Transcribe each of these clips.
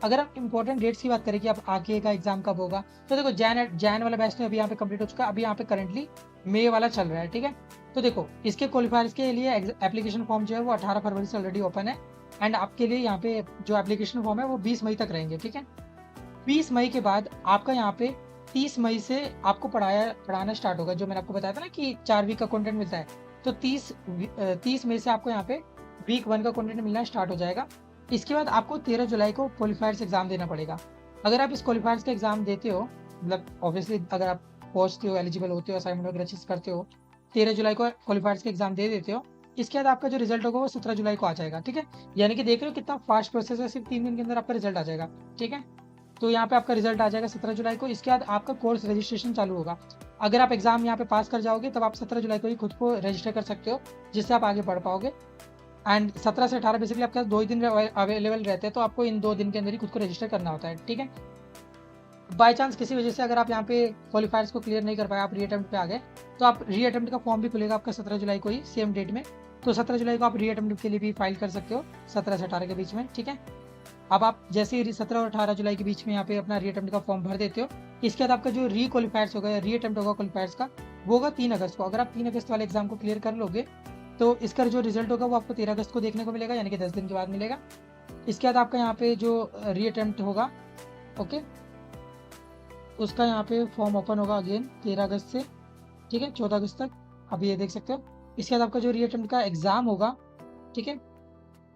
अगर आप important dates की बात करें कि अब आगे का एग्जाम कब होगा, तो देखो जैन वाला बैच तो अभी यहाँ पे कंप्लीट हो चुका है, अभी यहाँ पे करंटली मई वाला चल रहा है, ठीक है। तो देखो इसके क्वालिफायर्स के लिए एप्लीकेशन फॉर्म जो है वो 18 फरवरी से ऑलरेडी ओपन है, एंड आपके लिए यहाँ पे जो एप्लीकेशन फॉर्म है वो 20 मई तक रहेंगे, ठीक है। 20 मई के बाद आपका यहाँ पे 30 मई से आपको पढ़ाना स्टार्ट होगा, जो मैंने आपको बताया था ना कि 4 वीक का कंटेंट मिलता है। तो 30 मई से आपको यहाँ पे वीक 1 का कंटेंट मिलना स्टार्ट हो जाएगा। इसके बाद आपको 13 जुलाई को क्वालिफायर्स एग्जाम देना पड़ेगा। अगर आप इस क्वालिफायर्स का एग्जाम देते हो, मतलब ऑब्वियसली अगर आप पहुंचते हो, एलिजिबल होते हो, असाइनमेंट वगैरह अच्छे से करते हो, 13 जुलाई को क्वालिफायर्स का एग्जाम दे देते हो, इसके बाद आपका जो रिजल्ट होगा वो 17 जुलाई को आ जाएगा, ठीक है। यानी कि देख रहे हो कितना फास्ट प्रोसेस है, सिर्फ 3 दिन के अंदर आपका रिजल्ट आ जाएगा, ठीक है। तो यहाँ पे आपका रिजल्ट आ जाएगा 17 जुलाई को। इसके बाद आपका कोर्स रजिस्ट्रेशन चालू होगा। अगर आप एग्जाम यहाँ पे पास कर जाओगे तब आप 17 जुलाई को ही खुद को रजिस्टर कर सकते हो, जिससे आप आगे बढ़ पाओगे। एंड 17 से 18 बेसिकली आपके पास 2 ही दिन अवेलेबल रहते हैं, तो आपको इन 2 दिन के अंदर ही खुद को रजिस्टर करना होता है, ठीक है। बाई चांस किसी वजह से अगर आप यहाँ पे क्वालिफायर्स को क्लियर नहीं कर पाए, आप री अटेम्प्ट पे आ गए, तो आप री अटेम्प्ट का फॉर्म भी खुलेगा आपका 17 जुलाई को ही, सेम डेट में। तो 17 जुलाई को आप री अटेम्प्ट के लिए भी फाइल कर सकते हो 17 से 18 के बीच में, ठीक है। अब आप जैसे ही 17 और 18 जुलाई के बीच में यहाँ पे अपना री अटेम्प्ट का फॉर्म भर देते हो, इसके बाद आपका जो री क्वालिफायर्स होगा, री अटेम्प्ट होगा क्वालिफायर्स का, वो होगा 3 अगस्त को। अगर आप 3 अगस्त वाले एग्जाम को क्लियर कर लोगे तो इसका जो रिजल्ट होगा वो आपको 13 अगस्त को देखने को मिलेगा, यानी कि 10 दिन के बाद मिलेगा। इसके बाद आपका यहाँ पे जो री अटेम्प्ट होगा, ओके, उसका यहाँ पे फॉर्म ओपन होगा अगेन 13 अगस्त से, ठीक है, 14 अगस्त तक, अभी ये देख सकते हो। इसके बाद आपका जो री अटेम्प्ट का एग्जाम होगा, ठीक है,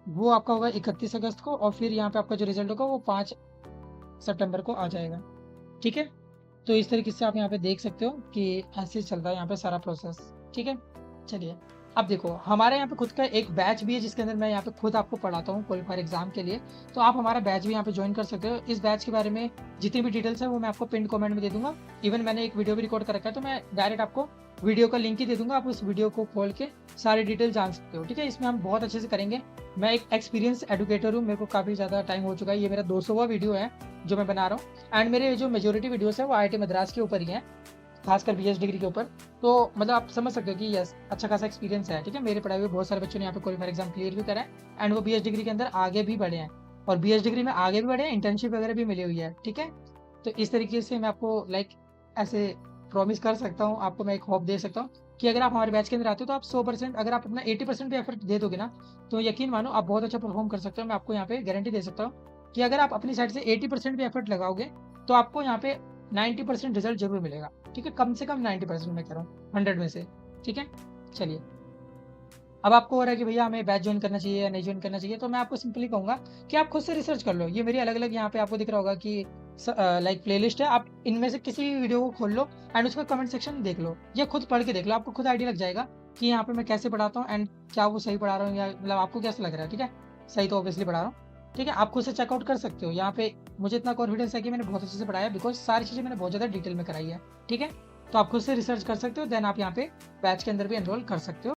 वो आपका होगा 31 अगस्त को, और फिर यहाँ पे आपका जो रिजल्ट होगा वो 5 सितंबर को आ जाएगा, ठीक है। तो इस तरीके से आप यहाँ पे देख सकते हो कि ऐसे चल रहा है यहाँ पे सारा प्रोसेस, ठीक है। चलिए अब देखो हमारे यहाँ पे खुद का एक बैच भी है, जिसके अंदर मैं यहाँ पे खुद आपको पढ़ाता हूँ क्वालिफायर एग्जाम के लिए। तो आप हमारा बैच भी यहाँ पे ज्वाइन कर सकते हो। इस बैच के बारे में जितनी भी डिटेल्स है वो मैं आपको पिन कमेंट में दे दूंगा। इवन मैंने एक वीडियो भी रिकॉर्ड कर रखा है, तो मैं डायरेक्ट आपको वीडियो का लिंक ही दे दूंगा, आप उस वीडियो को खोल के सारी डिटेल जान सकते हो, ठीक है। इसमें हम बहुत अच्छे से करेंगे। मैं एक एक्सपीरियंस एडुकेटर हूँ, मेरे को काफ़ी ज़्यादा टाइम हो चुका है, ये मेरा 200वां वीडियो है जो मैं बना रहा हूँ। एंड मेरे जो मेजोरिटी वीडियोस है वो IIT मद्रास के ऊपर ही हैं, खासकर BS डिग्री के ऊपर। तो मतलब आप समझ सकते हो कि यस, अच्छा खासा एक्सपीरियंस है, ठीक है। मेरे पढ़ाए हुए बहुत सारे बच्चों ने यहाँ पे क्वालिफायर एग्जाम क्लियर भी करा है, एंड वो BS डिग्री के अंदर आगे भी बढ़े हैं, और BS डिग्री में आगे भी बढ़े हैं, इंटर्नशिप वगैरह भी मिली हुई है, ठीक है। तो इस तरीके से मैं आपको ऐसे प्रॉमिस कर सकता हूँ, आपको मैं एक होप दे सकता हूँ कि अगर आप हमारे बैच के अंदर आते हो तो आप 100%, अगर आप अपना 80% भी एफर्ट दे दोगे ना, तो यकीन मानो आप बहुत अच्छा परफॉर्म कर सकते हो। मैं आपको यहाँ पे गारंटी दे सकता हूँ कि अगर आप अपनी साइड से 80% भी एफर्ट लगाओगे तो आपको यहाँ पे 90% रिजल्ट जरूर मिलेगा, ठीक है। कम से कम 90% मैं कह रहा हूँ 100 में से, ठीक है। चलिए अब आपको हो रहा है कि भैया हमें बैच ज्वाइन करना चाहिए या नहीं ज्वाइन करना चाहिए, तो मैं आपको सिंपली कहूँगा कि आप खुद से रिसर्च कर लो। ये मेरी अलग अलग यहाँ पे आपको दिख रहा होगा कि प्लेलिस्ट है, आप इनमें से किसी भी वीडियो को खोल लो एंड उसका कमेंट सेक्शन देख लो, या खुद पढ़ के देख लो, आपको खुद आइडिया लग जाएगा कि यहाँ पे मैं कैसे पढ़ाता हूँ एंड क्या वो सही पढ़ा रहा हूँ, या मतलब आपको कैसा लग रहा है, ठीक है। सही तो ऑब्वियसली पढ़ा रहा हूँ, ठीक है। आप खुद से चेकआउट कर सकते हो। यहाँ पे मुझे इतना कॉन्फिडेंस है कि मैंने बहुत अच्छे से पढ़ाया, बिकॉज सारी चीज़ें मैंने बहुत ज़्यादा डिटेल में कराई है, ठीक है। तो आप खुद से रिसर्च कर सकते हो, देन आप यहाँ पे बैच के अंदर भी एनरोल कर सकते हो।